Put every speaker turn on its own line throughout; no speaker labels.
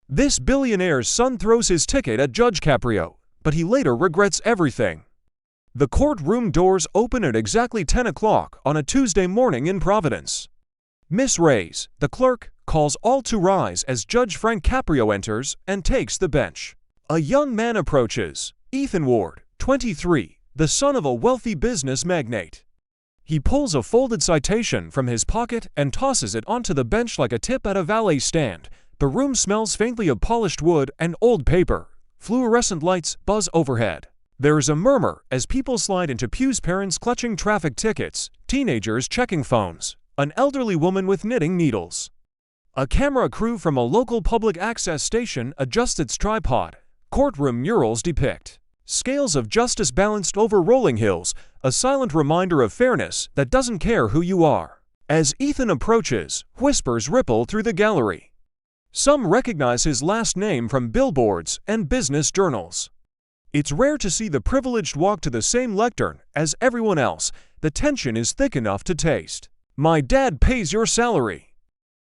This billionaire's son throws his ticket at Judge Caprio, but he later regrets everything. The courtroom doors open at exactly 10 o'clock on a Tuesday morning in Providence. Miss Reyes, the clerk, calls all to rise as Judge Frank Caprio enters and takes the bench. A young man approaches, Ethan Ward, 23, the son of a wealthy business magnate. He pulls a folded citation from his pocket and tosses it onto the bench like a tip at a valet stand. The room smells faintly of polished wood and old paper. Fluorescent lights buzz overhead. There is a murmur as people slide into pews, parents clutching traffic tickets, teenagers checking phones, an elderly woman with knitting needles. A camera crew from a local public access station adjusts its tripod. Courtroom murals depict scales of justice balanced over rolling hills, a silent reminder of fairness that doesn't care who you are. As Ethan approaches, whispers ripple through the gallery. Some recognize his last name from billboards and business journals. It's rare to see the privileged walk to the same lectern as everyone else. The tension is thick enough to taste. "My dad pays your salary."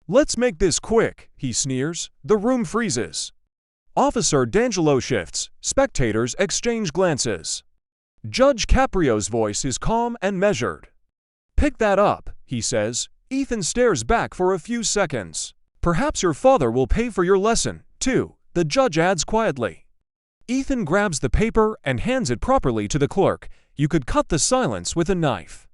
"Let's make this quick," he sneers. The room freezes. Officer D'Angelo shifts. Spectators exchange glances. Judge Caprio's voice is calm and measured. "Pick that up," he says. Ethan stares back for a few seconds. "Perhaps your father will pay for your lesson, too," the judge adds quietly. Ethan grabs the paper and hands it properly to the clerk. You could cut the silence with a knife.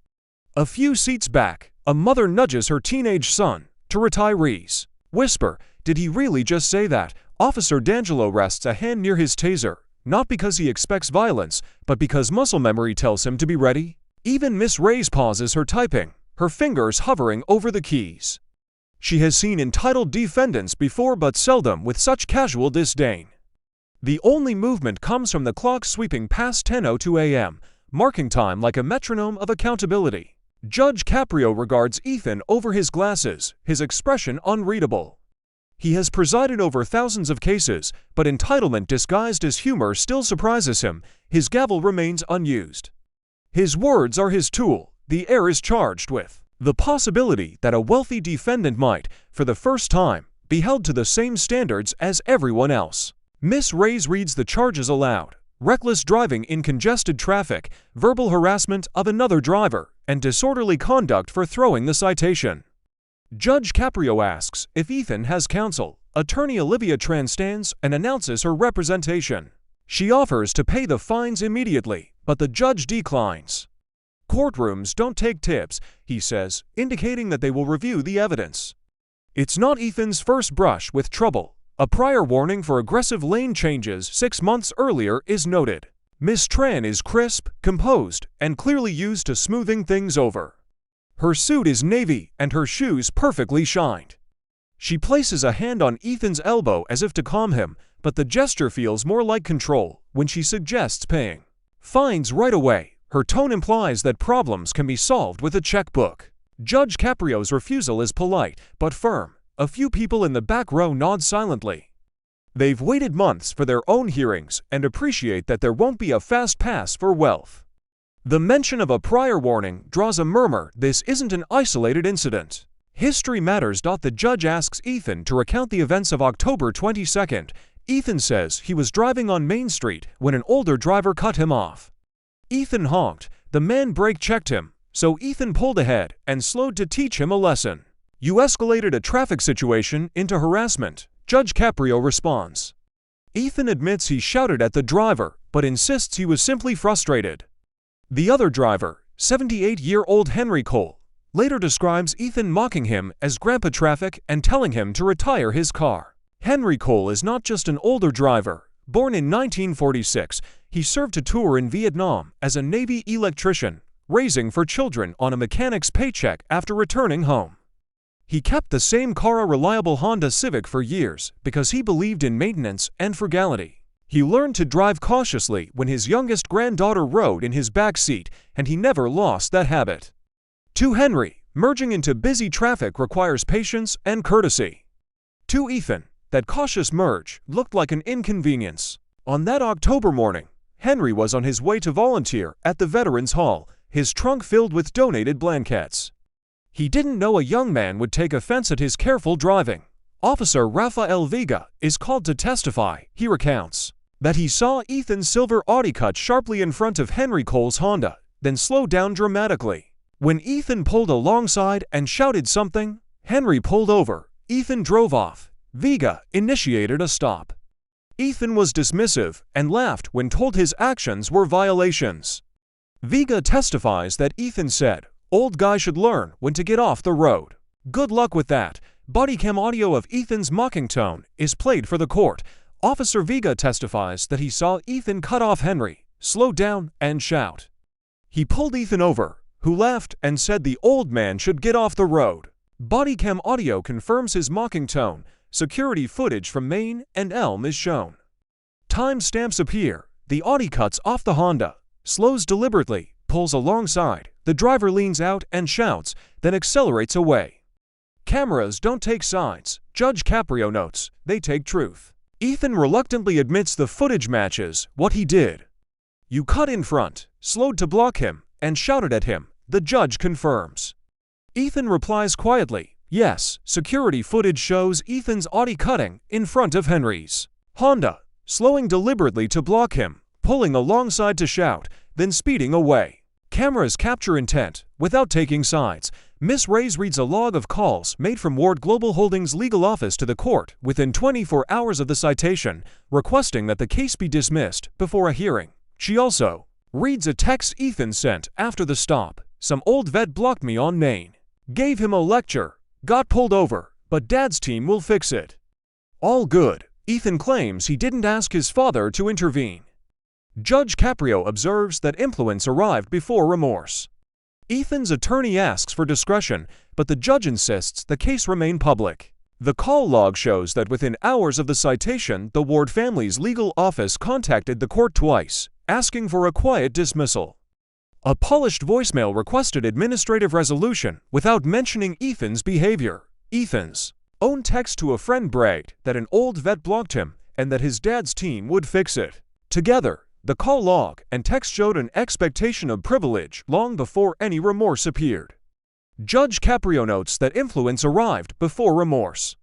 A few seats back, a mother nudges her teenage son. To retirees. Whisper, "Did he really just say that?" Officer D'Angelo rests a hand near his taser, not because he expects violence, but because muscle memory tells him to be ready. Even Miss Reyes pauses her typing, her fingers hovering over the keys. She has seen entitled defendants before, but seldom with such casual disdain. The only movement comes from the clock sweeping past 10:02 a.m., marking time like a metronome of accountability. Judge Caprio regards Ethan over his glasses, his expression unreadable. He has presided over thousands of cases, but entitlement disguised as humor still surprises him. His gavel remains unused. His words are his tool. The air is charged with the possibility that a wealthy defendant might, for the first time, be held to the same standards as everyone else. Miss Reyes reads the charges aloud. Reckless driving in congested traffic, verbal harassment of another driver, and disorderly conduct for throwing the citation. Judge Caprio asks if Ethan has counsel. Attorney Olivia Tran stands and announces her representation. She offers to pay the fines immediately, but the judge declines. "Courtrooms don't take tips," he says, indicating that they will review the evidence. It's not Ethan's first brush with trouble. A prior warning for aggressive lane changes 6 months earlier is noted. Miss Tran is crisp, composed, and clearly used to smoothing things over. Her suit is navy and her shoes perfectly shined. She places a hand on Ethan's elbow as if to calm him, but the gesture feels more like control when she suggests paying fines right away. Her tone implies that problems can be solved with a checkbook. Judge Caprio's refusal is polite but firm. A few people in the back row nod silently. They've waited months for their own hearings and appreciate that there won't be a fast pass for wealth. The mention of a prior warning draws a murmur. This isn't an isolated incident. History matters. The judge asks Ethan to recount the events of October 22nd. Ethan says he was driving on Main Street when an older driver cut him off. Ethan honked. The man brake-checked him, so Ethan pulled ahead and slowed to teach him a lesson. "You escalated a traffic situation into harassment," Judge Caprio responds. Ethan admits he shouted at the driver, but insists he was simply frustrated. The other driver, 78-year-old Henry Cole, later describes Ethan mocking him as Grandpa Traffic and telling him to retire his car. Henry Cole is not just an older driver. Born in 1946, he served a tour in Vietnam as a Navy electrician, raising 4 children on a mechanic's paycheck after returning home. He kept the same car, a reliable Honda Civic, for years because he believed in maintenance and frugality. He learned to drive cautiously when his youngest granddaughter rode in his back seat, and he never lost that habit. To Henry, merging into busy traffic requires patience and courtesy. To Ethan, that cautious merge looked like an inconvenience. On that October morning, Henry was on his way to volunteer at the Veterans Hall, his trunk filled with donated blankets. He didn't know a young man would take offense at his careful driving. Officer Rafael Vega is called to testify. He recounts that he saw Ethan's silver Audi cut sharply in front of Henry Cole's Honda, then slow down dramatically. When Ethan pulled alongside and shouted something, Henry pulled over. Ethan drove off. Vega initiated a stop. Ethan was dismissive and laughed when told his actions were violations. Vega testifies that Ethan said, "Old guy should learn when to get off the road." Good luck with that. Bodycam audio of Ethan's mocking tone is played for the court. Officer Vega testifies that he saw Ethan cut off Henry, slow down, and shout. He pulled Ethan over, who laughed and said the old man should get off the road. Bodycam audio confirms his mocking tone. Security footage from Maine and Elm is shown. Timestamps appear. The Audi cuts off the Honda, slows deliberately, pulls alongside. The driver leans out and shouts, then accelerates away. Cameras don't take sides. Judge Caprio notes, they take truth. Ethan reluctantly admits the footage matches what he did. "You cut in front, slowed to block him, and shouted at him," the judge confirms. Ethan replies quietly, "Yes, security footage shows Ethan's Audi cutting in front of Henry's Honda, slowing deliberately to block him, pulling alongside to shout, then speeding away." Cameras capture intent without taking sides. Miss Reyes reads a log of calls made from Ward Global Holdings' legal office to the court within 24 hours of the citation, requesting that the case be dismissed before a hearing. She also reads a text Ethan sent after the stop. "Some old vet blocked me on Maine. Gave him a lecture. Got pulled over, but Dad's team will fix it. All good." Ethan claims he didn't ask his father to intervene. Judge Caprio observes that influence arrived before remorse. Ethan's attorney asks for discretion, but the judge insists the case remain public. The call log shows that within hours of the citation, the Ward family's legal office contacted the court twice, asking for a quiet dismissal. A polished voicemail requested administrative resolution without mentioning Ethan's behavior. Ethan's own text to a friend bragged that an old vet blocked him and that his dad's team would fix it. Together, the call log and text showed an expectation of privilege long before any remorse appeared. Judge Caprio notes that influence arrived before remorse.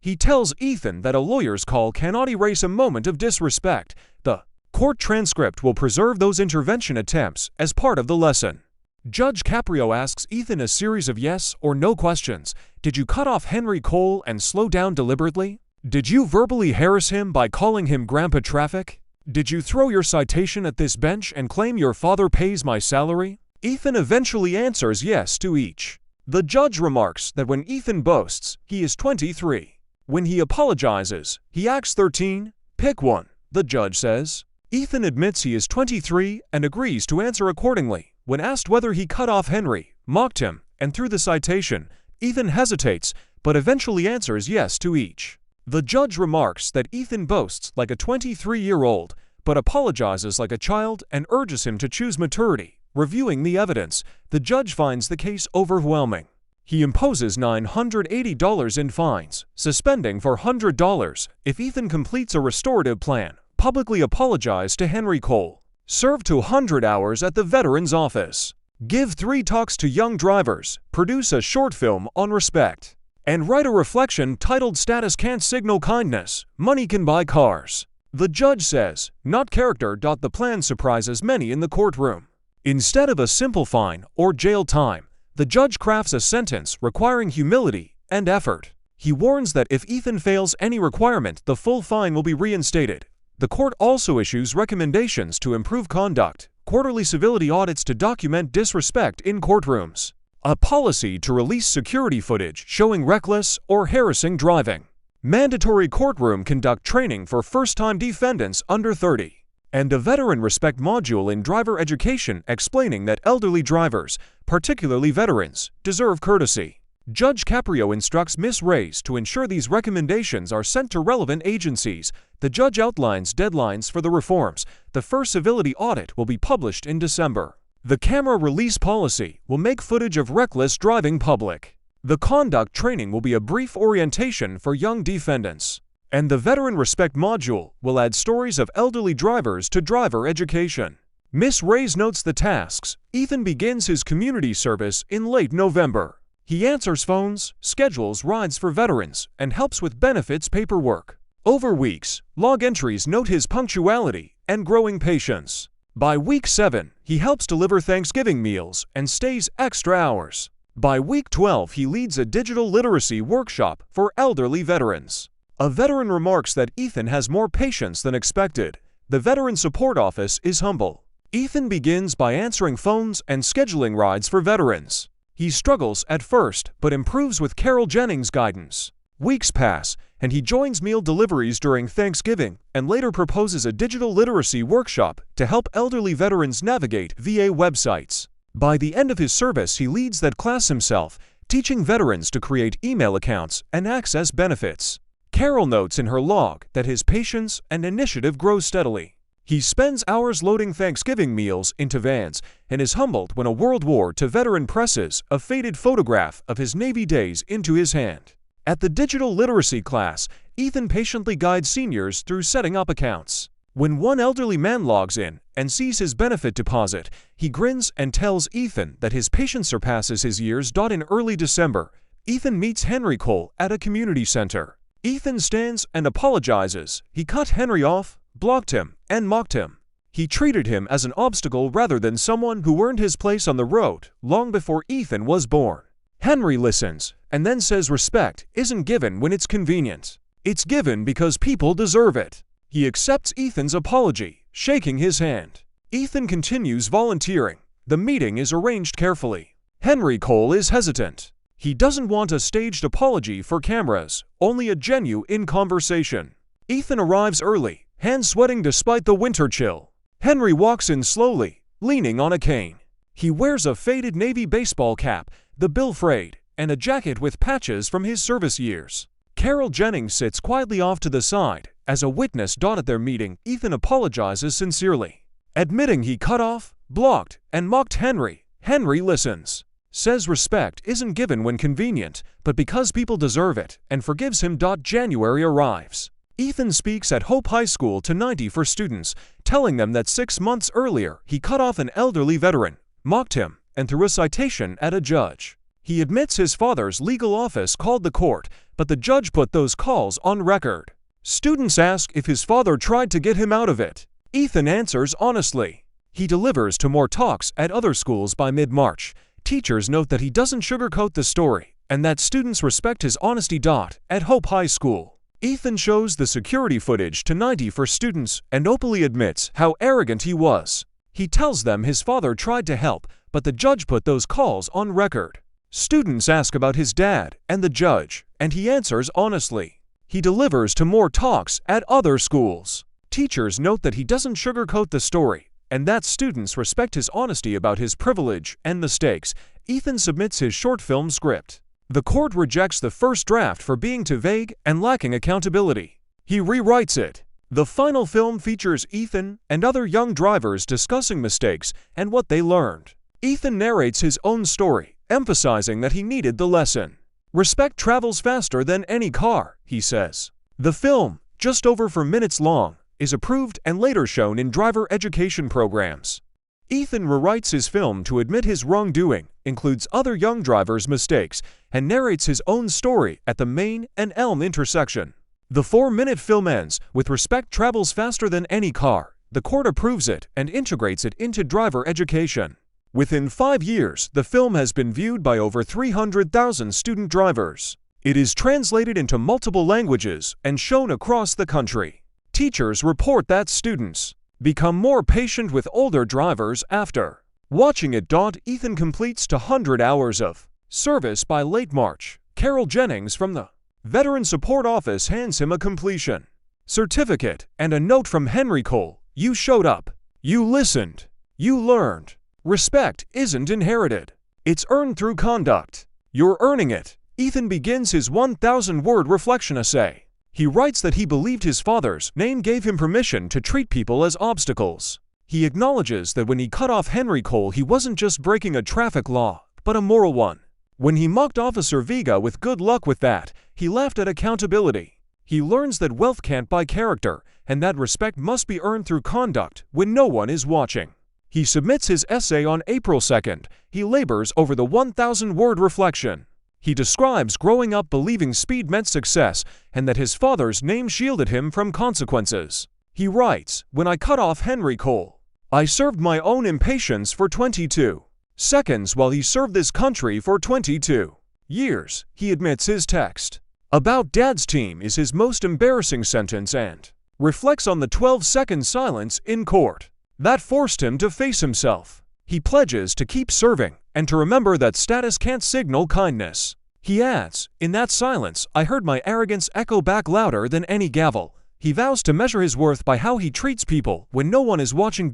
He tells Ethan that a lawyer's call cannot erase a moment of disrespect. The court transcript will preserve those intervention attempts as part of the lesson. Judge Caprio asks Ethan a series of yes or no questions. Did you cut off Henry Cole and slow down deliberately? Did you verbally harass him by calling him Grandpa Traffic? Did you throw your citation at this bench and claim your father pays my salary? Ethan eventually answers yes to each. The judge remarks that when Ethan boasts he is 23, when he apologizes, he acts 13. Pick one, the judge says. Ethan admits he is 23 and agrees to answer accordingly. When asked whether he cut off Henry, mocked him, and threw the citation, Ethan hesitates, but eventually answers yes to each. The judge remarks that Ethan boasts like a 23-year-old, but apologizes like a child and urges him to choose maturity. Reviewing the evidence, the judge finds the case overwhelming. He imposes $980 in fines, suspending for $100 if Ethan completes a restorative plan, publicly apologize to Henry Cole, serve 200 hours at the Veterans Office, give 3 talks to young drivers, produce a short film on respect, and write a reflection titled "Status Can't Signal Kindness, Money Can Buy Cars." The judge says, not character. The plan surprises many in the courtroom. Instead of a simple fine or jail time, the judge crafts a sentence requiring humility and effort. He warns that if Ethan fails any requirement, the full fine will be reinstated. The court also issues recommendations to improve conduct, quarterly civility audits to document disrespect in courtrooms, a policy to release security footage showing reckless or harassing driving, mandatory courtroom conduct training for first-time defendants under 30, and a veteran respect module in driver education explaining that elderly drivers, particularly veterans, deserve courtesy. Judge Caprio instructs Ms. Reyes to ensure these recommendations are sent to relevant agencies. The judge outlines deadlines for the reforms. The first civility audit will be published in December. The camera release policy will make footage of reckless driving public. The conduct training will be a brief orientation for young defendants. And the veteran respect module will add stories of elderly drivers to driver education. Ms. Reyes notes the tasks. Ethan begins his community service in late November. He answers phones, schedules rides for veterans, and helps with benefits paperwork. Over weeks, log entries note his punctuality and growing patience. By week 7, he helps deliver Thanksgiving meals and stays extra hours. By week 12, he leads a digital literacy workshop for elderly veterans. A veteran remarks that Ethan has more patience than expected. The Veteran Support Office is humble. Ethan begins by answering phones and scheduling rides for veterans. He struggles at first, but improves with Carol Jennings' guidance. Weeks pass, and he joins meal deliveries during Thanksgiving and later proposes a digital literacy workshop to help elderly veterans navigate VA websites. By the end of his service, he leads that class himself, teaching veterans to create email accounts and access benefits. Carol notes in her log that his patience and initiative grow steadily. He spends hours loading Thanksgiving meals into vans and is humbled when a World War II veteran presses a faded photograph of his Navy days into his hand. At the digital literacy class, Ethan patiently guides seniors through setting up accounts. When one elderly man logs in and sees his benefit deposit, he grins and tells Ethan that his patience surpasses his years. In early December, Ethan meets Henry Cole at a community center. Ethan stands and apologizes. He cut Henry off, blocked him, and mocked him. He treated him as an obstacle rather than someone who earned his place on the road long before Ethan was born. Henry listens and then says respect isn't given when it's convenient. It's given because people deserve it. He accepts Ethan's apology, shaking his hand. Ethan continues volunteering. The meeting is arranged carefully. Henry Cole is hesitant. He doesn't want a staged apology for cameras, only a genuine conversation. Ethan arrives early, hands sweating despite the winter chill. Henry walks in slowly, leaning on a cane. He wears a faded navy baseball cap, the bill frayed, and a jacket with patches from his service years. Carol Jennings sits quietly off to the side. As a witness. At their meeting, Ethan apologizes sincerely. Admitting he cut off, blocked, and mocked Henry, Henry listens. Says respect isn't given when convenient, but because people deserve it, and forgives him. January arrives. Ethan speaks at Hope High School to 90 students, telling them that 6 months earlier he cut off an elderly veteran, mocked him, and threw a citation at a judge. He admits his father's legal office called the court, but the judge put those calls on record. Students ask if his father tried to get him out of it. Ethan answers honestly. He delivers to more talks at other schools by mid-March. Teachers note that he doesn't sugarcoat the story, and that students respect his honesty. At Hope High School, Ethan shows the security footage to 90 students and openly admits how arrogant he was. He tells them his father tried to help, but the judge put those calls on record. Students ask about his dad and the judge, and he answers honestly. He delivers to more talks at other schools. Teachers note that he doesn't sugarcoat the story, and that students respect his honesty about his privilege and mistakes. Ethan submits his short film script. The court rejects the first draft for being too vague and lacking accountability. He rewrites it. The final film features Ethan and other young drivers discussing mistakes and what they learned. Ethan narrates his own story, emphasizing that he needed the lesson. Respect travels faster than any car, he says. The film, just over 4 minutes long, is approved and later shown in driver education programs. Ethan rewrites his film to admit his wrongdoing, includes other young drivers' mistakes, and narrates his own story at the Main and Elm intersection. The 4-minute film ends with "Respect travels faster than any car." The court approves it and integrates it into driver education. Within 5 years, the film has been viewed by over 300,000 student drivers. It is translated into multiple languages and shown across the country. Teachers report that students become more patient with older drivers after watching it. Ethan completes 200 hours of service by late March. Carol Jennings from the Veteran Support Office hands him a completion certificate and a note from Henry Cole. You showed up. You listened. You learned. Respect isn't inherited. It's earned through conduct. You're earning it. Ethan begins his 1,000-word reflection essay. He writes that he believed his father's name gave him permission to treat people as obstacles. He acknowledges that when he cut off Henry Cole, he wasn't just breaking a traffic law, but a moral one. When he mocked Officer Vega with "good luck with that," he laughed at accountability. He learns that wealth can't buy character, and that respect must be earned through conduct when no one is watching. He submits his essay on April 2nd. He labors over the 1,000-word reflection. He describes growing up believing speed meant success and that his father's name shielded him from consequences. He writes, "When I cut off Henry Cole, I served my own impatience for 22 seconds while he served this country for 22 years." He admits his text about Dad's team is his most embarrassing sentence and reflects on the 12-second silence in court that forced him to face himself. He pledges to keep serving and to remember that status can't signal kindness. He adds, "In that silence, I heard my arrogance echo back louder than any gavel." He vows to measure his worth by how he treats people when no one is watching.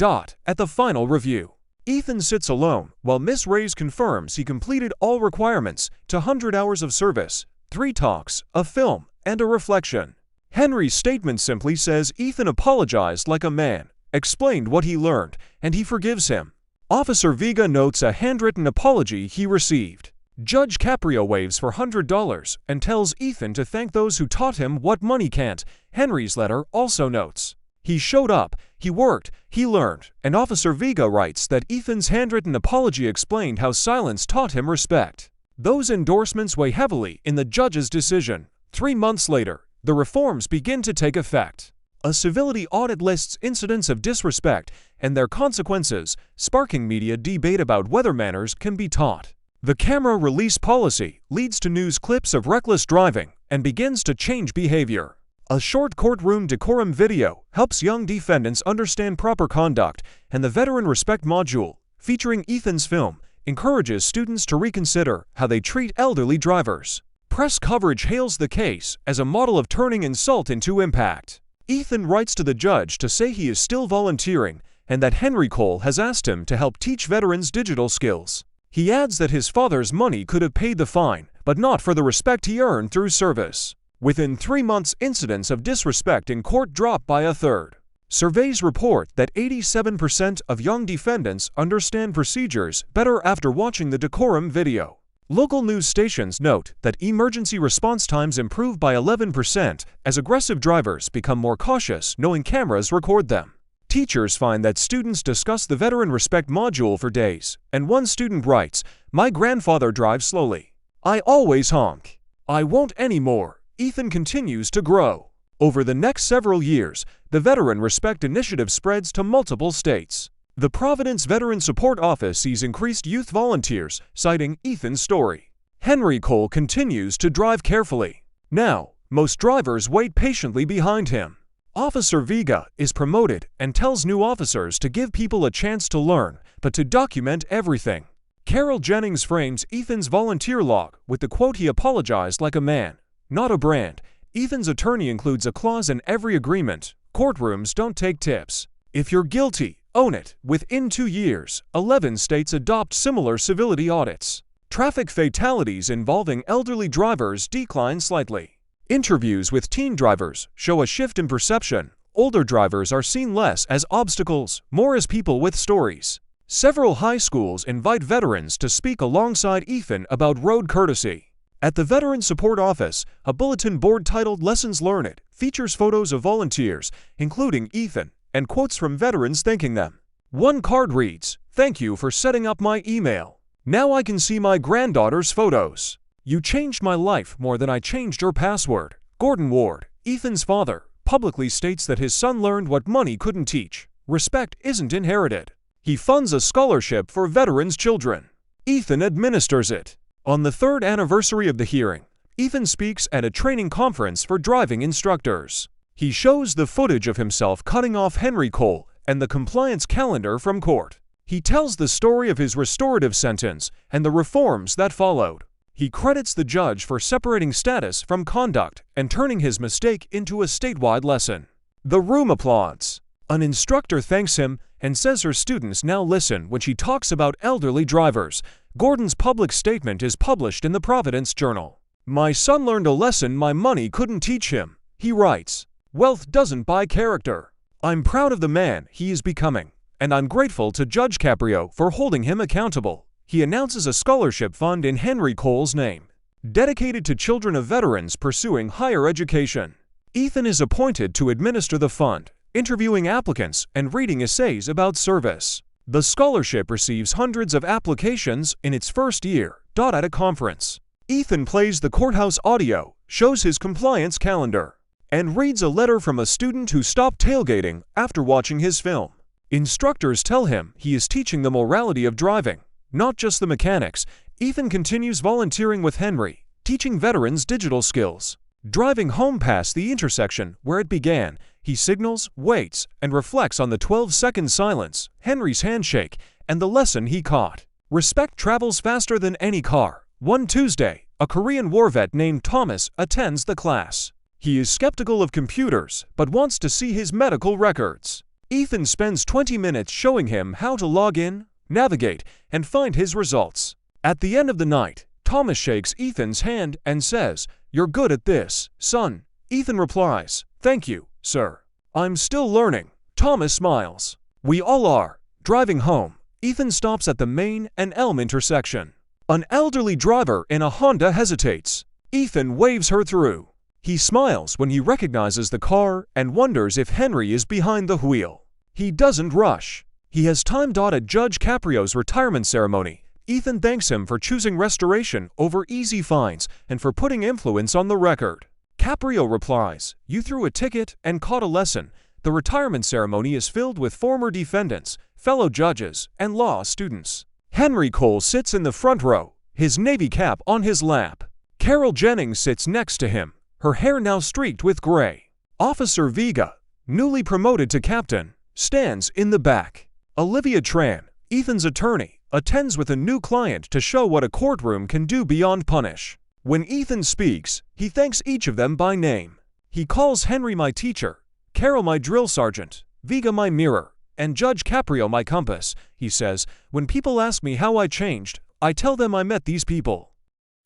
At the final review, Ethan sits alone while Miss Reyes confirms he completed all requirements to 100 hours of service, 3 talks, a film, and a reflection. Henry's statement simply says Ethan apologized like a man, explained what he learned, and he forgives him. Officer Vega notes a handwritten apology he received. Judge Caprio waves for $100 and tells Ethan to thank those who taught him what money can't. Henry's letter also notes, "He showed up, he worked, he learned," and Officer Vega writes that Ethan's handwritten apology explained how silence taught him respect. Those endorsements weigh heavily in the judge's decision. 3 months later, the reforms begin to take effect. A civility audit lists incidents of disrespect and their consequences, sparking media debate about whether manners can be taught. The camera release policy leads to news clips of reckless driving and begins to change behavior. A short courtroom decorum video helps young defendants understand proper conduct, and the Veteran Respect module, featuring Ethan's film, encourages students to reconsider how they treat elderly drivers. Press coverage hails the case as a model of turning insult into impact. Ethan writes to the judge to say he is still volunteering and that Henry Cole has asked him to help teach veterans digital skills. He adds that his father's money could have paid the fine, but not for the respect he earned through service. Within 3 months, incidents of disrespect in court drop by a third. Surveys report that 87% of young defendants understand procedures better after watching the decorum video. Local news stations note that emergency response times improve by 11% as aggressive drivers become more cautious knowing cameras record them. Teachers find that students discuss the Veteran Respect module for days, and one student writes, "My grandfather drives slowly. I always honk. I won't anymore." Ethan continues to grow. Over the next several years, the Veteran Respect initiative spreads to multiple states. The Providence Veteran Support Office sees increased youth volunteers, citing Ethan's story. Henry Cole continues to drive carefully. Now, most drivers wait patiently behind him. Officer Vega is promoted and tells new officers to give people a chance to learn, but to document everything. Carol Jennings frames Ethan's volunteer log with the quote, "He apologized like a man, not a brand." Ethan's attorney includes a clause in every agreement: courtrooms don't take tips. If you're guilty, own it. Within 2 years, 11 states adopt similar civility audits. Traffic fatalities involving elderly drivers decline slightly. Interviews with teen drivers show a shift in perception. Older drivers are seen less as obstacles, more as people with stories. Several high schools invite veterans to speak alongside Ethan about road courtesy. At the Veteran Support Office, a bulletin board titled "Lessons Learned" features photos of volunteers, including Ethan, and quotes from veterans thanking them. One card reads, "Thank you for setting up my email. Now I can see my granddaughter's photos. You changed my life more than I changed your password." Gordon Ward, Ethan's father, publicly states that his son learned what money couldn't teach. Respect isn't inherited. He funds a scholarship for veterans' children. Ethan administers it. On the 3rd anniversary of the hearing, Ethan speaks at a training conference for driving instructors. He shows the footage of himself cutting off Henry Cole and the compliance calendar from court. He tells the story of his restorative sentence and the reforms that followed. He credits the judge for separating status from conduct and turning his mistake into a statewide lesson. The room applauds. An instructor thanks him and says her students now listen when she talks about elderly drivers. Gordon's public statement is published in the Providence Journal. "My son learned a lesson my money couldn't teach him," he writes. "Wealth doesn't buy character. I'm proud of the man he is becoming, and I'm grateful to Judge Caprio for holding him accountable." He announces a scholarship fund in Henry Cole's name, dedicated to children of veterans pursuing higher education. Ethan is appointed to administer the fund, interviewing applicants and reading essays about service. The scholarship receives hundreds of applications in its first year. At a conference, Ethan plays the courthouse audio, shows his compliance calendar, and reads a letter from a student who stopped tailgating after watching his film. Instructors tell him he is teaching the morality of driving, not just the mechanics. Ethan continues volunteering with Henry, teaching veterans digital skills. Driving home past the intersection where it began, he signals, waits, and reflects on the 12-second silence, Henry's handshake, and the lesson he caught. Respect travels faster than any car. One Tuesday, a Korean war vet named Thomas attends the class. He is skeptical of computers, but wants to see his medical records. Ethan spends 20 minutes showing him how to log in, navigate, and find his results. At the end of the night, Thomas shakes Ethan's hand and says, "You're good at this, son." Ethan replies, "Thank you, sir. I'm still learning." Thomas smiles. We all are. Driving home, Ethan stops at the Main and Elm intersection. An elderly driver in a Honda hesitates. Ethan waves her through. He smiles when he recognizes the car and wonders if Henry is behind the wheel. He doesn't rush. He has time. At Judge Caprio's retirement ceremony, Ethan thanks him for choosing restoration over easy fines and for putting influence on the record. Caprio replies, "You threw a ticket and caught a lesson." The retirement ceremony is filled with former defendants, fellow judges, and law students. Henry Cole sits in the front row, his navy cap on his lap. Carol Jennings sits next to him, her hair now streaked with gray. Officer Vega, newly promoted to captain, stands in the back. Olivia Tran, Ethan's attorney, attends with a new client to show what a courtroom can do beyond punish. When Ethan speaks, he thanks each of them by name. He calls Henry my teacher, Carol my drill sergeant, Vega my mirror, and Judge Caprio my compass. He says, "When people ask me how I changed, I tell them I met these people."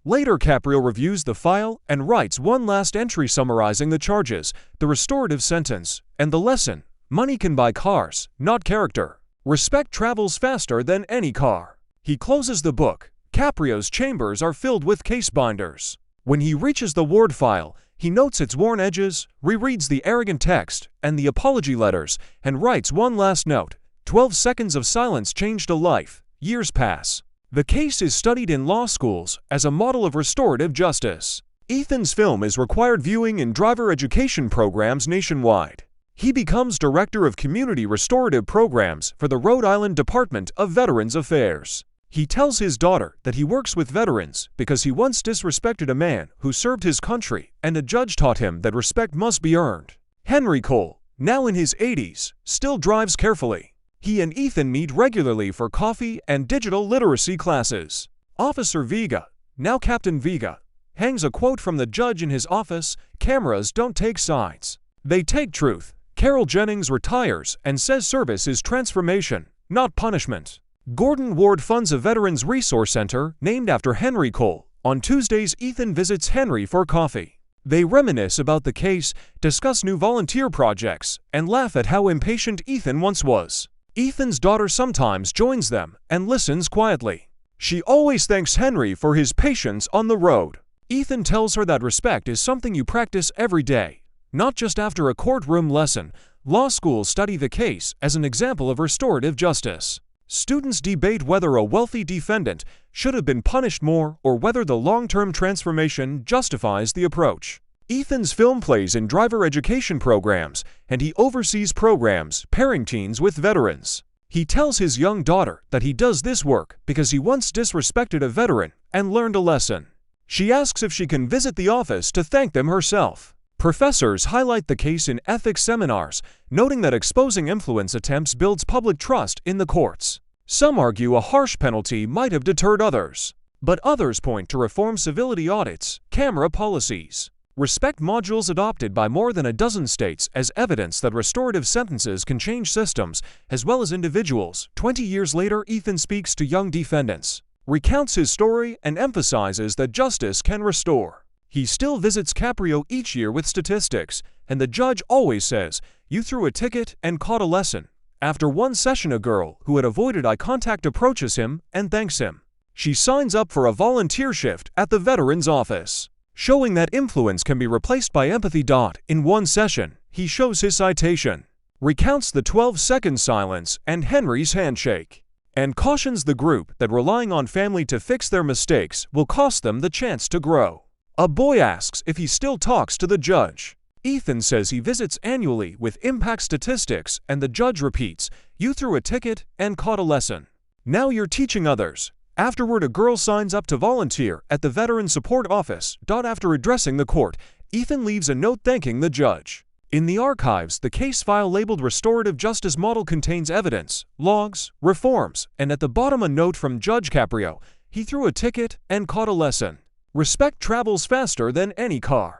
Later, Caprio reviews the file and writes one last entry summarizing the charges, the restorative sentence, and the lesson: money can buy cars, not character. Respect travels faster than any car. He closes the book. Caprio's chambers are filled with case binders. When he reaches the ward file, he notes its worn edges, rereads the arrogant text and the apology letters, and writes one last note: 12 seconds of silence changed a life. Years pass. The case is studied in law schools as a model of restorative justice. Ethan's film is required viewing in driver education programs nationwide. He becomes Director of Community Restorative Programs for the Rhode Island Department of Veterans Affairs. He tells his daughter that he works with veterans because he once disrespected a man who served his country, and a judge taught him that respect must be earned. Henry Cole, now in his 80s, still drives carefully. He and Ethan meet regularly for coffee and digital literacy classes. Officer Vega, now Captain Vega, hangs a quote from the judge in his office: "Cameras don't take sides. They take truth." Carol Jennings retires and says service is transformation, not punishment. Gordon Ward funds a Veterans Resource Center named after Henry Cole. On Tuesdays, Ethan visits Henry for coffee. They reminisce about the case, discuss new volunteer projects, and laugh at how impatient Ethan once was. Ethan's daughter sometimes joins them and listens quietly. She always thanks Henry for his patience on the road. Ethan tells her that respect is something you practice every day, not just after a courtroom lesson. Law schools study the case as an example of restorative justice. Students debate whether a wealthy defendant should have been punished more or whether the long-term transformation justifies the approach. Ethan's film plays in driver education programs, and he oversees programs pairing teens with veterans. He tells his young daughter that he does this work because he once disrespected a veteran and learned a lesson. She asks if she can visit the office to thank them herself. Professors highlight the case in ethics seminars, noting that exposing influence attempts builds public trust in the courts. Some argue a harsh penalty might have deterred others, but others point to reform civility audits, camera policies, respect modules adopted by more than a dozen states as evidence that restorative sentences can change systems as well as individuals. 20 years later, Ethan speaks to young defendants, recounts his story, and emphasizes that justice can restore. He still visits Caprio each year with statistics, and the judge always says, "You threw a ticket and caught a lesson." After one session, a girl who had avoided eye contact approaches him and thanks him. She signs up for a volunteer shift at the veteran's office. Showing that influence can be replaced by empathy. In one session, he shows his citation, recounts the 12-second silence and Henry's handshake. and cautions the group that relying on family to fix their mistakes will cost them the chance to grow. A boy asks if he still talks to the judge. Ethan says he visits annually with impact statistics, and the judge repeats, "You threw a ticket and caught a lesson. Now you're teaching others." Afterward, a girl signs up to volunteer at the Veteran Support Office. After addressing the court, Ethan leaves a note thanking the judge. In the archives, the case file labeled Restorative Justice Model contains evidence, logs, reforms, and at the bottom a note from Judge Caprio. He threw a ticket and caught a lesson. Respect travels faster than any car.